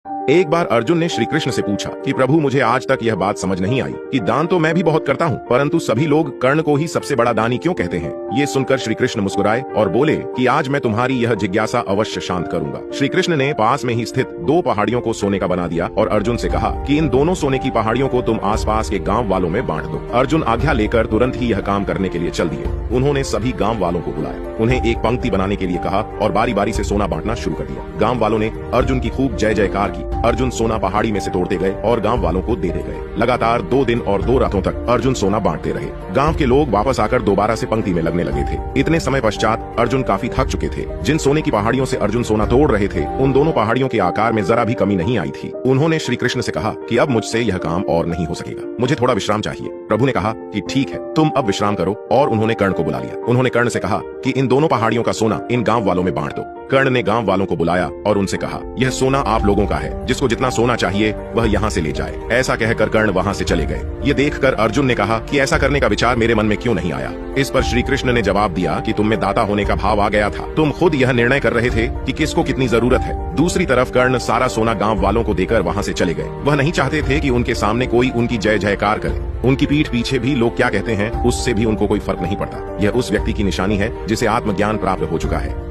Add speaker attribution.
Speaker 1: एक बार अर्जुन ने श्री कृष्ण से पूछा कि प्रभु, मुझे आज तक यह बात समझ नहीं आई कि दान तो मैं भी बहुत करता हूँ, परंतु सभी लोग कर्ण को ही सबसे बड़ा दानी क्यों कहते हैं। ये सुनकर श्री कृष्ण मुस्कुराए और बोले कि आज मैं तुम्हारी यह जिज्ञासा अवश्य शांत करूंगा। श्री कृष्ण ने पास में ही स्थित 2 पहाड़ियों को सोने का बना दिया और अर्जुन से कहा कि इन दोनों सोने की पहाड़ियों को तुम आसपास के गाँव वालों में बांट दो। अर्जुन आज्ञा लेकर तुरंत ही यह काम करने के लिए चल दिए। उन्होंने सभी गाँव वालों को बुलाया, उन्हें एक पंक्ति बनाने के लिए कहा और बारी बारी से सोना बांटना शुरू कर दिया। गाँव वालों ने अर्जुन की खूब जय जयकार की। अर्जुन सोना पहाड़ी में से तोड़ते गए और गांव वालों को देते गए। लगातार 2 दिन और 2 रातों तक अर्जुन सोना बांटते रहे। गांव के लोग वापस आकर दोबारा से पंक्ति में लगने लगे थे। इतने समय पश्चात अर्जुन काफी थक चुके थे। जिन सोने की पहाड़ियों से अर्जुन सोना तोड़ रहे थे, उन दोनों पहाड़ियों के आकार में जरा भी कमी नहीं आई थी। उन्होंने श्री कृष्ण से कहा कि अब मुझसे यह काम और नहीं हो सकेगा, मुझे थोड़ा विश्राम चाहिए। प्रभु ने कहा कि ठीक है, तुम अब विश्राम करो, और उन्होंने कर्ण को बुला लिया। उन्होंने कर्ण से कहा कि इन दोनों पहाड़ियों का सोना इन गाँव वालों में बांट दो। कर्ण ने गांव वालों को बुलाया और उनसे कहा, यह सोना आप लोगों का है, जिसको जितना सोना चाहिए वह यहाँ से ले जाए। ऐसा कहकर कर्ण वहाँ से चले गए। ये देखकर अर्जुन ने कहा कि ऐसा करने का विचार मेरे मन में क्यों नहीं आया। इस पर श्री कृष्ण ने जवाब दिया कि तुम में दाता होने का भाव आ गया था। तुम खुद यह निर्णय कर रहे थे कि किसको कितनी जरूरत है। दूसरी तरफ कर्ण सारा सोना गाँव वालों को देकर वहाँ से चले गए। वह नहीं चाहते थे कि उनके सामने कोई उनकी जय जयकार करे। उनकी पीठ पीछे भी लोग क्या कहते हैं, उससे भी उनको कोई फर्क नहीं पड़ता। यह उस व्यक्ति की निशानी है जिसे आत्मज्ञान प्राप्त हो चुका है।